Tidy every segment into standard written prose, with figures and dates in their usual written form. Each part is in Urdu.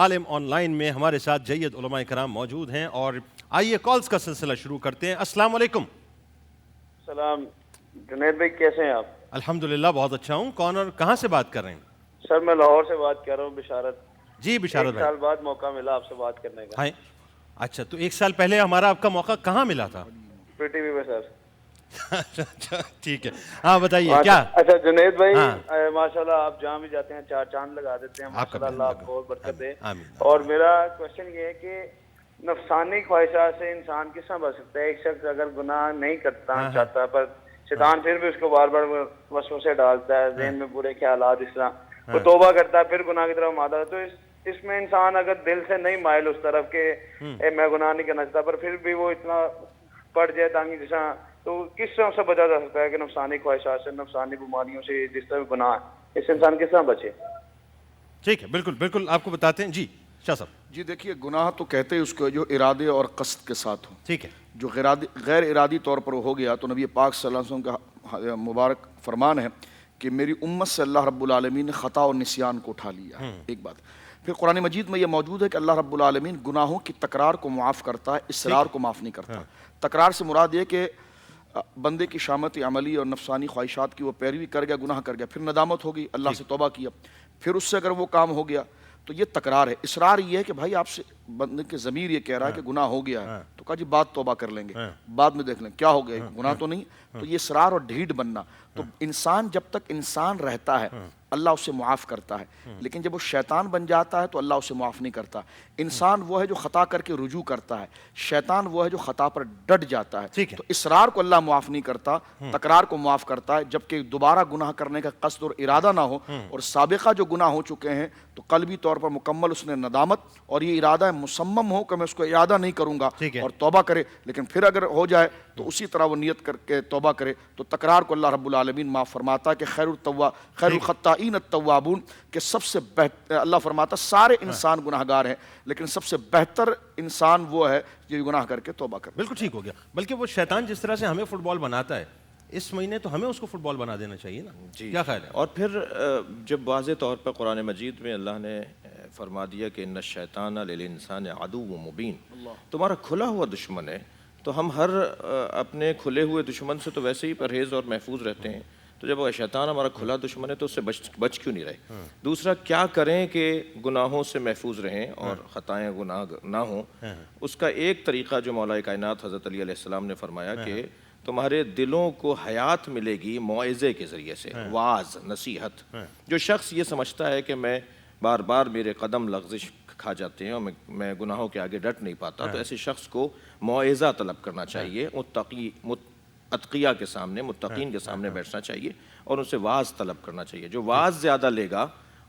عالم آن لائن میں ہمارے ساتھ جید علماء کرام موجود ہیں اور آئیے کالز کا سلسلہ شروع کرتے ہیں۔ السلام علیکم۔ سلام جنید بھائی، کیسے ہیں آپ؟ الحمدللہ بہت اچھا ہوں۔ کون اور کہاں سے بات کر رہے ہیں؟ سر میں لاہور سے بات کر رہا ہوں، بشارت۔ جی بشارت ایک بھائی۔ سال بعد موقع ملا آپ سے بات کرنے کا۔ ہاں اچھا، تو ایک سال پہلے ہمارا آپ کا موقع کہاں ملا تھا؟ پی ٹی وی پہ سر۔ اچھا ٹھیک ہے، ہاں بتائیے کیا؟ اچھا جنید بھائی، ماشاءاللہ آپ جہاں بھی جاتے ہیں چار چاند لگا دیتے ہیں، آپ کا ماشاءاللہ اللہ آپ کو بہت برکت دے۔ آمین۔ اور میرا کوشچن یہ ہے کہ نفسانی خواہشات سے انسان کس طرح بچ سکتا ہے؟ ایک شخص اگر گناہ نہیں کرتا چاہتا پر شیطان پھر بھی اس کو بار بار وسوسے ڈالتا ہے، ذہن میں برے خیالات، اس طرح وہ توبہ کرتا ہے پھر گناہ کی طرف مادہ ہے، تو اس میں انسان اگر دل سے نہیں مائل اس طرف کہ میں گناہ نہیں کرنا چاہتا پر پھر بھی وہ اتنا پڑ جائے تانگی جیسا، تو کس طرح سے بچا جا سکتا ہے کہ نفسانی خواہشات سے، نفسانی بیماریوں سے، جس طرح گناہ ہے، اس سے انسان کس طرح بچے؟ ٹھیک ہے، بالکل بالکل آپ کو بتاتے ہیں۔ جی شاہ صاحب۔ جی دیکھیے، گناہ تو کہتے ہیں اس کو جو ارادے اور قصد کے ساتھ ہو، ٹھیک ہے، جو غیر ارادی طور پر ہو گیا تو نبی پاک صلی اللہ علیہ وسلم کا مبارک فرمان ہے کہ میری امت سے اللہ رب العالمین نے خطا اور نسیان کو اٹھا لیا ہے۔ ایک بات پھر قرآن مجید میں یہ موجود ہے کہ اللہ رب العالمین گناہوں کی تکرار کو معاف کرتا ہے، اصرار کو معاف نہیں کرتا۔ تکرار سے مراد یہ کہ بندے کی شامت عملی اور نفسانی خواہشات کی وہ پیروی کر گیا، گناہ کر گیا، پھر ندامت ہوگی، اللہ سے توبہ کیا، پھر اس سے اگر وہ کام ہو گیا تو یہ تکرار ہے۔ اصرار یہ ہے کہ بھائی آپ سے بندے کے ضمیر یہ کہہ رہا ہے کہ گناہ ہو گیا ہے، تو کہا جی بعد توبہ کر لیں گے، بعد میں دیکھ لیں کیا ہو گیا، گناہ تو نہیں۔ تو یہ اصرار اور ڈھیٹ بننا، تو انسان جب تک انسان رہتا ہے اللہ اسے معاف کرتا ہے، لیکن جب وہ شیطان بن جاتا ہے تو اللہ اسے معاف نہیں کرتا۔ انسان وہ ہے جو خطا کر کے رجوع کرتا ہے، شیطان وہ ہے جو خطا پر ڈٹ جاتا ہے۔ تو اصرار کو اللہ معاف نہیں کرتا، تکرار کو معاف کرتا ہے، جبکہ دوبارہ گناہ کرنے کا قصد اور ارادہ نہ ہو، اور سابقہ جو گناہ ہو چکے ہیں تو قلبی طور پر مکمل اس نے ندامت اور یہ ارادہ مصمم ہو کہ میں اس کو ارادہ نہیں کروں گا اور توبہ کرے، لیکن پھر اگر ہو جائے تو اسی طرح وہ نیت کر کے توبہ کرے، تو تکرار کو اللہ رب العالمین معاف فرماتا ہے کہ خیر الخطائین التوابون، کہ سب سے بہتر اللہ فرماتا سارے انسان گناہ گار ہیں لیکن سب سے بہتر انسان وہ ہے جو گناہ کر کے توبہ کرے۔ بالکل ٹھیک ہو گیا۔ بلکہ وہ شیطان جس طرح سے ہمیں فٹ بال بناتا ہے، اس مہینے تو ہمیں اس کو فٹ بال بنا دینا چاہیے نا، کیا خیال ہے؟ اور پھر جب واضح طور پر قرآن مجید میں اللہ نے فرما دیا کہ ان الشیطان للانسان عدو مبین، تمہارا کھلا ہوا دشمن ہے، تو ہم ہر اپنے کھلے ہوئے دشمن سے تو ویسے ہی پرہیز اور محفوظ رہتے ہیں، تو جب وہ شیطان ہمارا کھلا دشمن ہے تو اس سے بچ کیوں نہیں رہے؟ دوسرا کیا کریں کہ گناہوں سے محفوظ رہیں اور خطائیں گناہ نہ ہوں؟ اس کا ایک طریقہ جو مولا کائنات حضرت علی علیہ السلام نے فرمایا کہ تمہارے دلوں کو حیات ملے گی موعظے کے ذریعے سے، واعظ، نصیحت۔ جو شخص یہ سمجھتا ہے کہ میں بار بار میرے قدم لغزش کھا جاتے ہیں اور میں گناہوں کے آگے ڈٹ نہیں پاتا، تو ایسے شخص کو موعظہ طلب کرنا چاہیے، اتقیاء کے سامنے، متقین کے سامنے بیٹھنا چاہیے اور ان سے واعظ طلب کرنا چاہیے۔ جو واعظ زیادہ لے گا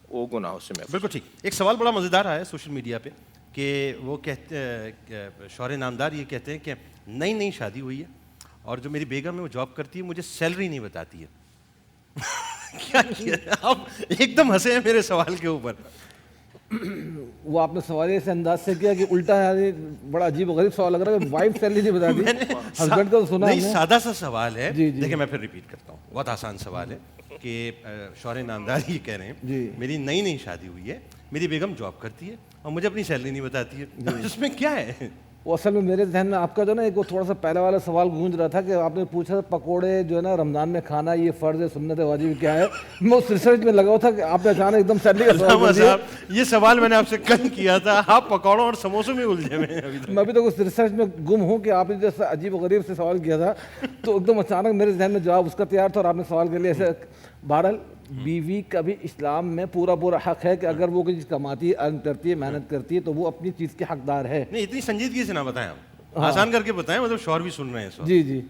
وہ گناہوں سے محفوظ۔ بالکل ٹھیک۔ ایک سوال بڑا مزیدار آیا ہے سوشل میڈیا پہ کہ وہ کہتے شوہر نامدار یہ کہتے ہیں کہ نئی شادی ہوئی ہے اور جو میری بیگم ہے وہ جاب کرتی ہے، مجھے سیلری نہیں بتاتی ہے۔ کیا کیا آپ ایک دم ہنسے ہیں میرے سوال کے اوپر؟ وہ آپ نے سوال ایسے انداز سے کیا کہ الٹا ہے، بڑا عجیب و غریب سوال لگ رہا ہے کہ وائف سیلری نہیں بتاتی، ہسبینڈ کو سنا نہیں، سادہ سا سوال ہے، دیکھیں میں پھر ریپیٹ کرتا ہوں، بہت آسان سوال ہے کہ شوہر نامدار یہ کہہ رہے ہیں میری نئی شادی ہوئی ہے، میری بیگم جاب کرتی ہے اور مجھے اپنی سیلری نہیں بتاتی ہے، اس میں کیا ہے؟ وہ اصل میں میرے ذہن میں آپ کا جو نا ایک وہ تھوڑا سا پہلے والا سوال گونج رہا تھا کہ آپ نے پوچھا پکوڑے جو ہے نا رمضان میں کھانا یہ فرض ہے، سنت ہے، واجب کیا ہے؟ میں اس ریسرچ میں لگا ہوا تھا کہ آپ نے اچانک ایک دم سیلری کا سوال کیا۔ یہ سوال میں نے آپ سے کل کیا تھا، آپ پکوڑوں اور سموسوں میں الجھے ہوئے ہیں۔ میں ابھی تک اس ریسرچ میں گم ہوں کہ آپ نے جیسا عجیب و غریب سے سوال کیا تھا تو ایک دم اچانک میرے ذہن میں جواب اس کا تیار تھا اور آپ نے سوال کر لیا ایسے۔ بہرحال بیوی کا بھی اسلام میں پورا حق ہے کہ اگر وہ کوئی چیز کماتی ہے، ارن کرتی ہے، محنت کرتی ہے تو وہ اپنی چیز کی حقدار ہے۔ نہیں اتنی سنجیدگی سے نہ بتائیں آپ، آسان کر کے بتائیں، مطلب شوہر بھی سن رہے ہیں۔ جی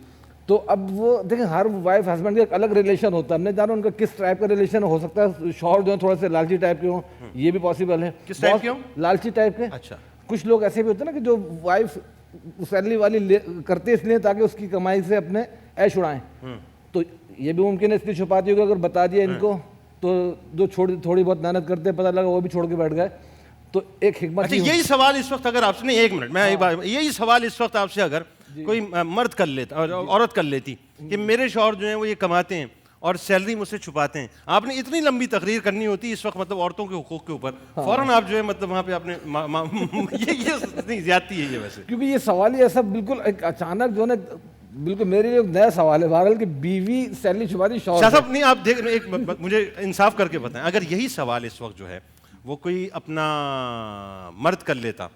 تو اب وہ دیکھیں ہر وائف ہسبینڈ کا ایک الگ ریلیشن ہوتا ہے، ہم نے جانا ان کا کس ٹائپ کا ریلیشن ہو سکتا ہے۔ شوہر جو ہے تھوڑا سے لالچی ٹائپ کے ہوں، یہ بھی پاسبل ہے۔ کس ٹائپ کے ہوں؟ لالچی ٹائپ کے۔ اچھا، کچھ لوگ ایسے بھی ہوتے ہیں نا کہ جو وائف سیلری والی کرتے اس لیے تاکہ اس کی کمائی سے اپنے عیش اڑائیں، تو یہ بھی ممکن ہے اس لیے چھپاتی ہوگی، اگر بتا دیا ان کو تو جو تھوڑی بہت محنت کرتے ہیں پتہ لگا وہ بھی چھوڑ کے بیٹھ گئے، تو ایک حکمت۔ اچھا یہی سوال اس وقت اگر آپ سے، نہیں ایک منٹ میں ایک بار، یہی سوال اس وقت آپ سے اگر کوئی مرد کر لیتا، عورت کر لیتی کہ میرے شوہر جو ہیں وہ یہ کماتے ہیں اور سیلری مجھ سے چھپاتے ہیں. آپ نے اتنی لمبی تقریر کرنی ہوتی ہے اس وقت مطلب عورتوں کے حقوق کے اوپر, فوراً آپ جو ہے مطلب وہاں پہ آپ نے یہ اتنی زیادتی ہے یہ ویسے. کیونکہ یہ سوال ہی ایسا بالکل ایک اچانک جو ہے نا, بالکل میرے لیے ایک نیا سوال ہے بہرحال کہ بیوی سیلری چھپاتی شوہر. شاہ صاحب نہیں, آپ دیکھ ایک مجھے انصاف کر کے بتائیں, اگر یہی سوال اس وقت جو ہے وہ کوئی اپنا مرد کر لیتا,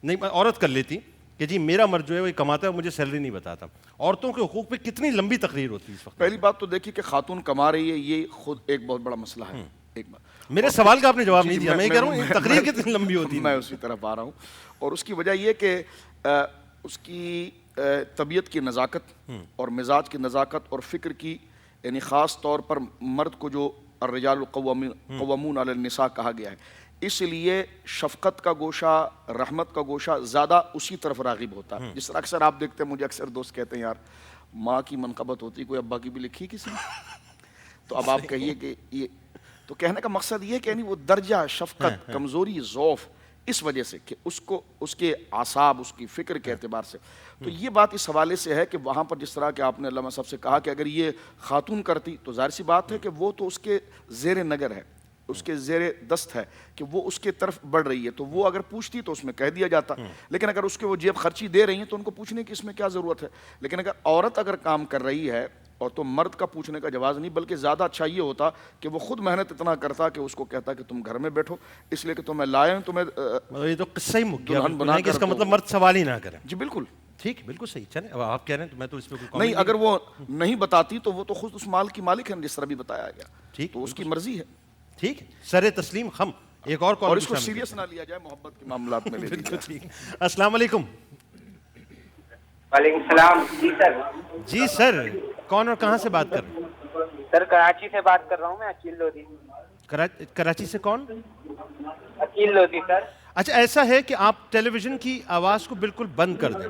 نہیں عورت کر لیتی کہ جی میرا مرد جو ہے وہ کماتا ہے مجھے سیلری نہیں بتاتا, عورتوں کے حقوق پہ کتنی لمبی تقریر ہوتی ہے اس وقت. پہلی بات تو دیکھیے کہ خاتون کما رہی ہے, یہ خود ایک بہت بڑا مسئلہ ہے. ایک بات, میرے سوال کا آپ نے جواب نہیں دیا, میں یہ کہہ رہا ہوں تقریر کتنی لمبی ہوتی ہے. میں اسی طرف آ رہا ہوں, اور اس کی وجہ یہ کہ اس کی طبیعت کی نزاکت اور مزاج کی نزاکت اور فکر کی, یعنی خاص طور پر مرد کو جو الرجال قوامون علی النساء کہا گیا ہے, اس لیے شفقت کا گوشہ, رحمت کا گوشہ زیادہ اسی طرف راغب ہوتا ہے. جس طرح اکثر آپ دیکھتے ہیں, مجھے اکثر دوست کہتے ہیں یار ماں کی منقبت ہوتی, کوئی ابا کی بھی لکھی کسی نے, تو اب آپ کہیے کہ یہ, تو کہنے کا مقصد یہ کہ یعنی وہ درجہ شفقت, کمزوری, ضعف اس وجہ سے کہ اس کو اس کے اعصاب, اس کی فکر کے اعتبار سے. تو یہ بات اس حوالے سے ہے کہ وہاں پر جس طرح کہ آپ نے علامہ صاحب سے کہا کہ اگر یہ خاتون کرتی تو ظاہر سی بات ہے کہ وہ تو اس کے زیر نگر ہے, اس کے زیر دست ہے کہ وہ اس کے طرف بڑھ رہی ہے, تو وہ اگر پوچھتی تو اس میں کہہ دیا جاتا. لیکن اگر اس کے وہ جیب خرچی دے رہی ہیں تو ان کو پوچھنے کی اس میں کیا ضرورت ہے. لیکن اگر عورت اگر کام کر رہی ہے اور تو مرد کا پوچھنے کا جواز نہیں, بلکہ زیادہ اچھا یہ ہوتا کہ وہ خود محنت اتنا کرتا کہ اس کو کہتا کہ تم گھر میں بیٹھو, اس لیے کہ تمہیں لائے ہیں, تمہیں یہ تو قصہ ہی مک گیا دلہن بنا کہ اس کر کا مطلب مرد سوال ہی نہ کریں. جی بالکل ٹھیک, بالکل صحیح. چلیں اب آپ کہہ رہے ہیں تو میں تو اس پہ کوئی نہیں, اگر وہ نہیں بتاتی تو وہ تو خود اس مال کی مالک ہے جس طرح بھی بتایا گیا, ٹھیک, تو اس کی مرضی ہے. ٹھیک, سر تسلیم خم. ایک اور کال, اور اس کو سیریس نہ لیا جائے, محبت کے معاملات میں لے لیا بالکل جائے. ٹھیک. السلام علیکم. وعلیکم السلام. جی سر. جی سر, کون اور کہاں سے بات کر رہے ہیں؟ سر کراچی سے بات کر رہا ہوں میں, عقیل لودھی. کراچی سے کون؟ عقیل لودھی سر. اچھا, ایسا ہے کہ آپ ٹیلی ویژن کی آواز کو بالکل بند کر دیں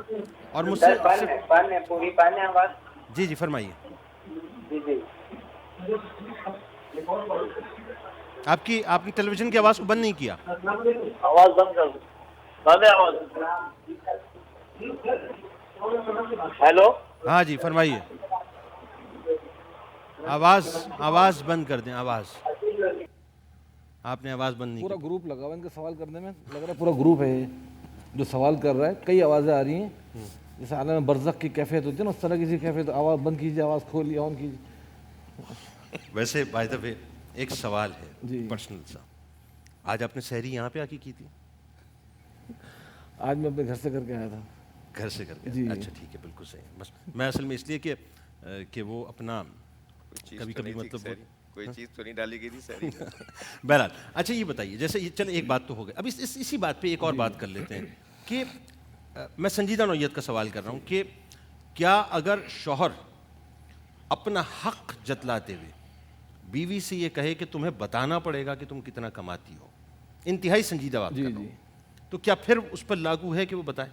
اور مجھ سے. سر بند ہے پوری بند ہے آواز. جی جی فرمائیے. جی جی. آپ نے ٹیلی ویژن کی آواز کو بند نہیں کیا. آواز بند کر دو, بند ہے آواز. ہیلو. ہاں جی فرمائیے. آواز بند کر دیں, آواز. آپ نے آواز بند نہیں پورا کی. گروپ لگا ہوا ان کے سوال کرنے میں, لگ رہا ہے پورا گروپ ہے یہ جو سوال کر رہا ہے. کئی آوازیں آ رہی ہیں, جیسے عالم برزخ کی کیفیت ہوتی ہے نا, اس طرح کسی کیفیت. آواز بند کیجیے, آواز کھولیے, آن کیجیے. ویسے بائی دا وے ایک سوال ہے جی. پرسنل سا, آج آپ نے سحری یہاں پہ آ کے کی تھی؟ آج میں اپنے گھر سے کر کے آیا تھا. گھر سے کر کے؟ جی. اچھا ٹھیک ہے, بالکل صحیح. بس میں اصل میں اس لیے کہ وہ اپنا کبھی کبھی مطلب کوئی چیز تو نہیں ڈالی گئی تھی سحری میں. بہرحال. اچھا یہ بتائیے, جیسے چلیں ایک بات تو ہو گئی, اب اسی بات پہ ایک اور بات کر لیتے ہیں کہ میں سنجیدہ نوعیت کا سوال کر رہا ہوں کہ کیا اگر شوہر اپنا حق جتلاتے ہوئے بیوی سے یہ کہے کہ تمہیں بتانا پڑے گا کہ تم کتنا کماتی ہو, انتہائی سنجیدہ بات کر رہا ہوں, تو کیا پھر اس پر لاگو ہے کہ وہ بتائے؟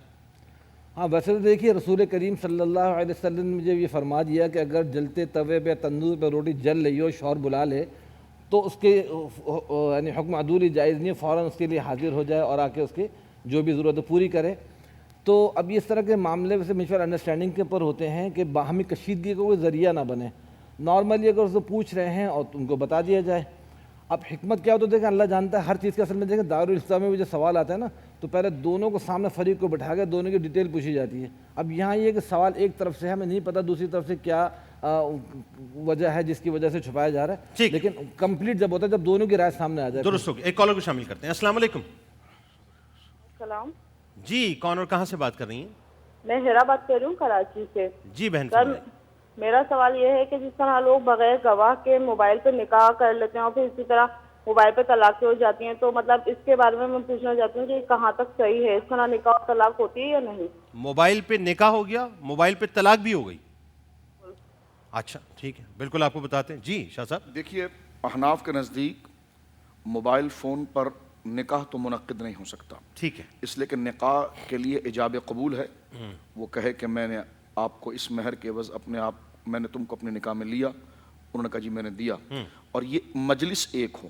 ہاں ویسے تو دیکھیے رسول کریم صلی اللہ علیہ وسلم نے جب یہ فرما دیا کہ اگر جلتے توے پہ تندور پہ روٹی جل رہی ہو, شوہر بلا لے, تو اس کے یعنی حکم عدولی جائز نہیں, فوراً اس کے لیے حاضر ہو جائے اور آ کے اس کی جو بھی ضرورت ہے پوری کرے. تو اب اس طرح کے معاملے ویسے میوچل انڈرسٹینڈنگ کے اوپر ہوتے ہیں کہ باہمی کشیدگی کا کوئی ذریعہ نہ بنے. نارملی اگر اس کو پوچھ رہے ہیں اور ان کو بتا دیا جائے. اب حکمت کیا ہو تو دیکھیں, اللہ جانتا ہے ہر چیز کے. اصل میں دیکھیں دارالاسلام میں بھی جو سوال آتا ہے نا, تو پہلے دونوں کو سامنے فریق کو بٹھا کے دونوں کی ڈیٹیل پوچھی جاتی ہے. اب یہاں یہ کہ سوال ایک طرف سے ہمیں نہیں پتہ دوسری طرف سے کیا وجہ ہے جس کی وجہ سے چھپایا جا رہا ہے, لیکن کمپلیٹ جب ہوتا ہے جب دونوں کی رائے سامنے آ جائے. درست ہو گیا. ایک کالر کو شامل کرتے ہیں. السلام علیکم. سلام جی, کون اور کہاں سے بات کر رہی ہیں؟ میں ہیرا بات کر رہی ہوں کراچی سے. جی بہن. سر میرا سوال یہ ہے کہ جس طرح لوگ بغیر گواہ کے موبائل پہ نکاح کر لیتے ہیں اور پھر اسی طرح موبائل پہ طلاقیں ہو جاتی ہیں, تو مطلب اس کے بارے میں پوچھنا چاہتی ہوں کہ کہاں تک صحیح ہے, اس طرح نکاح اور طلاق ہوتی ہے یا نہیں؟ موبائل پہ نکاح ہو گیا, موبائل پہ طلاق بھی ہو گئی. اچھا ٹھیک ہے, بالکل آپ کو بتاتے ہیں. جی شاہ صاحب. دیکھیے احناف کے نزدیک موبائل فون پر نکاح تو منعقد نہیں ہو سکتا. ٹھیک ہے. اس لیے کہ نکاح کے لیے ایجاب قبول ہے. وہ کہے کہ میں نے آپ کو اس مہر کے عوض میں نے تم کو اپنے نکاح میں لیا, انہوں نے کہا جی میں نے دیا, اور یہ مجلس ایک ہو,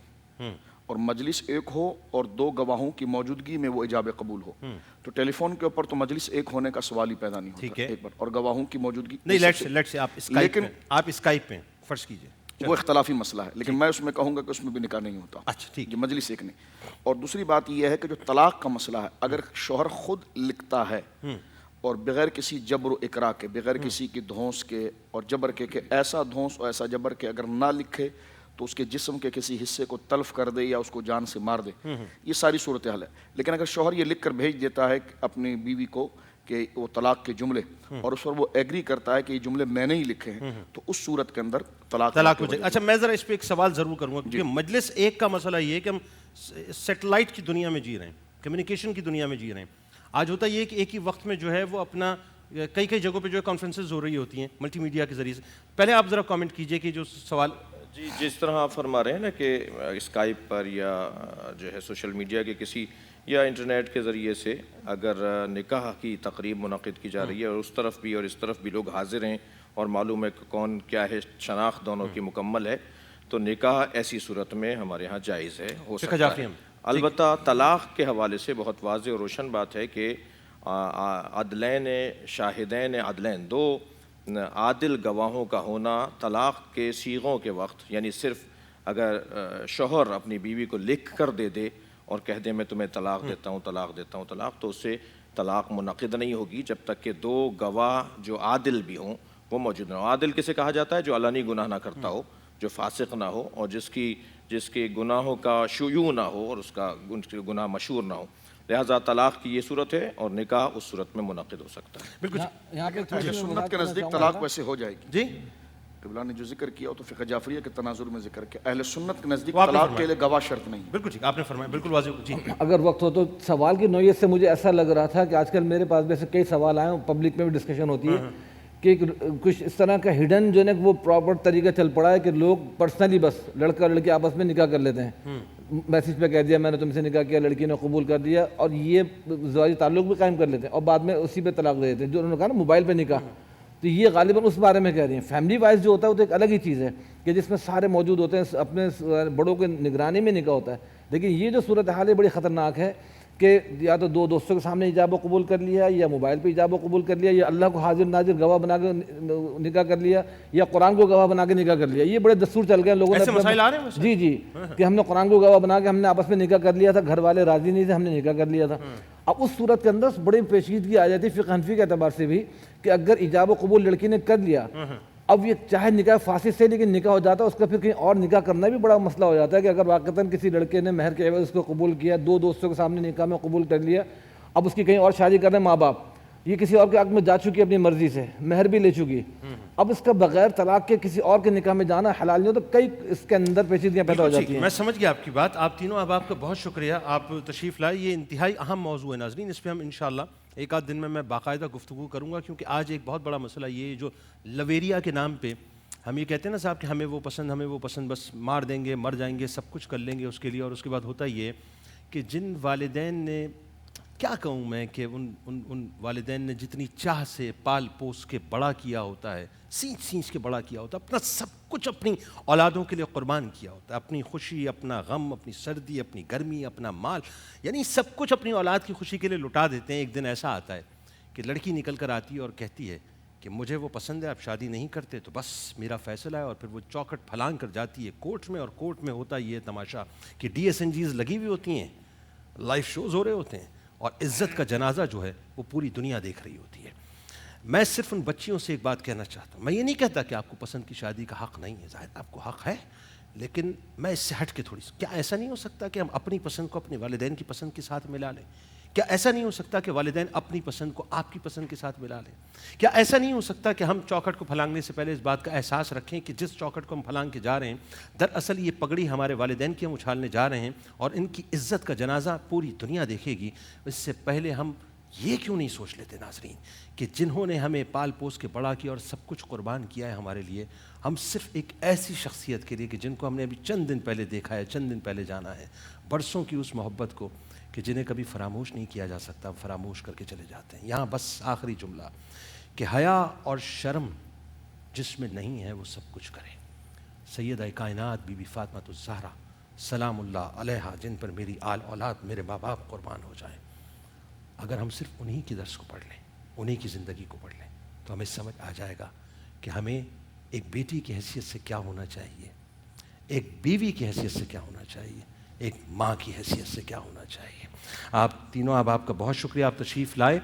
اور مجلس ایک ہو اور دو گواہوں کی موجودگی میں وہ ایجاب قبول ہو. تو ٹیلی فون کے اوپر تو مجلس ایک ہونے کا سوال ہی پیدا نہیں ہوتا. ایک بار اور گواہوں کی موجودگی نہیں, لیٹس آپ اسکائپ پہ فرض کیجئے وہ اختلافی مسئلہ ہے، لیکن میں اس میں کہوں گا کہ اس میں بھی نکاح نہیں ہوتا. اچھا ٹھیک. یہ مجلس ایک نہیں. اور دوسری بات یہ ہے کہ جو طلاق کا مسئلہ ہے، اگر شوہر خود لکھتا ہے اور بغیر کسی جبر و اکراہ کے، بغیر کسی کی دھونس کے اور جبر کے، کہ ایسا دھونس اور ایسا جبر کے اگر نہ لکھے تو اس کے جسم کے کسی حصے کو تلف کر دے یا اس کو جان سے مار دے، یہ ساری صورتحال ہے. لیکن اگر شوہر یہ لکھ کر بھیج دیتا ہے اپنی بیوی کو کہ وہ طلاق کے جملے، اور اس پر وہ ایگری کرتا ہے کہ یہ جملے میں نے ہی لکھے ہیں، تو اس صورت کے اندر طلاق ہو جائے. اچھا میں ذرا اس پہ ایک سوال ضرور کروں گا، کیونکہ مجلس ایک کا مسئلہ یہ ہے کہ ہم سیٹلائٹ کی دنیا میں جی رہے ہیں، کمیونیکیشن کی دنیا میں جی رہے ہیں. آج ہوتا یہ ہے کہ ایک ہی وقت میں جو ہے وہ اپنا کئی جگہوں پہ جو ہے کانفرنسز ہو رہی ہوتی ہیں ملٹی میڈیا کے ذریعے سے. پہلے آپ ذرا کامنٹ کیجئے کہ جو سوال جی جس طرح آپ فرما رہے ہیں نا کہ اسکائپ پر یا جو ہے سوشل میڈیا کے کسی یا انٹرنیٹ کے ذریعے سے اگر نکاح کی تقریب منعقد کی جا رہی ہے اور اس طرف بھی اور اس طرف بھی لوگ حاضر ہیں اور معلوم ہے کہ کون کیا ہے، شناخت دونوں کی مکمل ہے، تو نکاح ایسی صورت میں ہمارے ہاں جائز ہے، ہو سکتا ہے. البتہ طلاق کے حوالے سے بہت واضح اور روشن بات ہے کہ عدلین شاہدین عدلین، دو عادل گواہوں کا ہونا طلاق کے صیغوں کے وقت، یعنی صرف اگر شوہر اپنی بیوی کو لکھ کر دے دے اور کہہ دے میں تمہیں طلاق دیتا ہوں طلاق دیتا ہوں طلاق، تو اس سے طلاق منعقد نہیں ہوگی جب تک کہ دو گواہ جو عادل بھی ہوں وہ موجود نہ ہوں. عادل کسے کہا جاتا ہے؟ جو علنی گناہ نہ کرتا ہو، جو فاسق نہ ہو، اور جس کے گناہوں کا شیوع نہ ہو اور اس کا گناہ مشہور نہ ہو. لہٰذا طلاق کی یہ صورت ہے اور نکاح اس صورت میں منعقد ہو سکتا ہے. بالکل. یہاں پہ سنت کے نزدیک طلاق ویسے ہو جائے گی. جی قبلہ نے جو ذکر کیا وہ تو فقہ جعفریہ کے تناظر میں ذکر کیا. اہل سنت کے نزدیک طلاق کے لیے گواہ شرط نہیں. بالکل ٹھیک آپ نے فرمایا، بالکل واضح. جی اگر وقت ہو تو سوال کی نوعیت سے مجھے ایسا لگ رہا تھا کہ آج کل میرے پاس ویسے کئی سوال آئے ہیں، پبلک میں بھی ڈسکشن ہوتی ہے کہ کچھ اس طرح کا ہڈن جو ہے وہ پراپر طریقہ چل پڑا ہے کہ لوگ پرسنلی بس لڑکا لڑکی آپس میں نکاح کر لیتے ہیں. میسیج پہ کہہ دیا میں نے تم سے نکاح کیا، لڑکی نے قبول کر دیا اور یہ زواجی تعلق بھی قائم کر لیتے ہیں اور بعد میں اسی پہ طلاق دے دیتے ہیں. جو انہوں نے کہا نا موبائل پہ نکاح، تو یہ غالباً اس بارے میں کہہ رہی ہیں. فیملی وائز جو ہوتا ہے وہ تو ایک الگ ہی چیز ہے کہ جس میں سارے موجود ہوتے ہیں، اپنے بڑوں کے نگرانی میں نکاح ہوتا ہے. لیکن یہ جو صورتحال ہے بڑی خطرناک ہے کہ یا تو دو دوستوں کے سامنے ایجاب و قبول کر لیا، یا موبائل پہ ایجاب و قبول کر لیا، یا اللہ کو حاضر ناظر گواہ بنا کے نکاح کر لیا، یا قرآن کو گواہ بنا کے نکاح کر لیا. یہ بڑے دستور چل گئے لوگوں نے. ایسے مسائل آ رہے ہیں جی کہ ہم نے قرآن کو گواہ بنا کے ہم نے آپس میں نکاح کر لیا تھا، گھر والے راضی نہیں تھے، ہم نے نکاح کر لیا تھا. اب اس صورت کے اندر بڑی پیچیدگی آ جاتی ہے فقہ حنفی کے اعتبار سے بھی کہ اگر ایجاب و قبول لڑکی نے کر لیا، اب یہ چاہے نکاح فاسد سے لیکن نکاح ہو جاتا ہے، اس کا پھر کہیں اور نکاح کرنا بھی بڑا مسئلہ ہو جاتا ہے کہ اگر واقعتاً کسی لڑکے نے مہر کے عوض اس کو قبول کیا، دو دوستوں کے سامنے نکاح میں قبول کر لیا، اب اس کی کہیں اور شادی کر رہے ہیں ماں باپ، یہ کسی اور کے حق میں جا چکی اپنی مرضی سے، مہر بھی لے چکی، اب اس کا بغیر طلاق کے کسی اور کے نکاح میں جانا حلال نہیں ہو، تو کئی اس کے اندر پیچیدگیاں پیدا ہو جاتی ہیں. میں سمجھ گیا آپ کی بات. آپ تینوں احباب کا بہت شکریہ، آپ تشریف لائے. یہ انتہائی اہم موضوع ہے ناظرین، اس پہ ہم انشاءاللہ ایک آدھ دن میں باقاعدہ گفتگو کروں گا، کیونکہ آج ایک بہت بڑا مسئلہ یہ جو لویریا کے نام پہ ہم یہ کہتے ہیں نا صاحب کہ ہمیں وہ پسند بس مار دیں گے، مر جائیں گے، سب کچھ کر لیں گے اس کے لیے. اور اس کے بعد ہوتا یہ کہ جن والدین نے، کیا کہوں میں کہ ان والدین نے جتنی چاہ سے پال پوس کے بڑا کیا ہوتا ہے، سینچ کے بڑا کیا ہوتا ہے، اپنا سب کچھ اپنی اولادوں کے لیے قربان کیا ہوتا ہے، اپنی خوشی، اپنا غم، اپنی سردی، اپنی گرمی، اپنا مال، یعنی سب کچھ اپنی اولاد کی خوشی کے لیے لٹا دیتے ہیں. ایک دن ایسا آتا ہے کہ لڑکی نکل کر آتی ہے اور کہتی ہے کہ مجھے وہ پسند ہے، آپ شادی نہیں کرتے تو بس میرا فیصلہ ہے. اور پھر وہ چوکھٹ پھلانگ کر جاتی ہے کورٹ میں، اور کورٹ میں ہوتا یہ تماشا کہ DSNGs لگی ہوئی ہوتی ہیں، لائیو شوز ہو رہے ہوتے ہیں، اور عزت کا جنازہ جو ہے وہ پوری دنیا دیکھ رہی ہوتی ہے. میں صرف ان بچیوں سے ایک بات کہنا چاہتا ہوں. میں یہ نہیں کہتا کہ آپ کو پسند کی شادی کا حق نہیں ہے، ظاہر آپ کو حق ہے، لیکن میں اس سے ہٹ کے تھوڑی سی، کیا ایسا نہیں ہو سکتا کہ ہم اپنی پسند کو اپنے والدین کی پسند کے ساتھ ملا لیں؟ کیا ایسا نہیں ہو سکتا کہ والدین اپنی پسند کو آپ کی پسند کے ساتھ ملا لیں؟ کیا ایسا نہیں ہو سکتا کہ ہم چوکھٹ کو پھلانگنے سے پہلے اس بات کا احساس رکھیں کہ جس چوکھٹ کو ہم پھلانگ کے جا رہے ہیں، دراصل یہ پگڑی ہمارے والدین کی ہم اچھالنے جا رہے ہیں اور ان کی عزت کا جنازہ پوری دنیا دیکھے گی. اس سے پہلے ہم یہ کیوں نہیں سوچ لیتے ناظرین کہ جنہوں نے ہمیں پال پوس کے بڑا کیا اور سب کچھ قربان کیا ہے ہمارے لیے، ہم صرف ایک ایسی شخصیت کے لیے کہ جن کو ہم نے ابھی چند دن پہلے دیکھا ہے، چند دن پہلے جانا ہے، برسوں کی اس محبت کو کہ جنہیں کبھی فراموش نہیں کیا جا سکتا، فراموش کر کے چلے جاتے ہیں. یہاں بس آخری جملہ کہ حیا اور شرم جس میں نہیں ہے وہ سب کچھ کرے. سیدہ کائنات بی بی فاطمہ الزہرا سلام اللہ علیہا، جن پر میری آل اولاد، میرے ماں باپ قربان ہو جائیں، اگر ہم صرف انہی کی درس کو پڑھ لیں، انہی کی زندگی کو پڑھ لیں، تو ہمیں سمجھ آ جائے گا کہ ہمیں ایک بیٹی کی حیثیت سے کیا ہونا چاہیے، ایک بیوی کی حیثیت سے کیا ہونا چاہیے، ایک ماں کی حیثیت سے کیا ہونا چاہیے۔ آپ تینوں، آپ کا بہت شکریہ، آپ تشریف لائے۔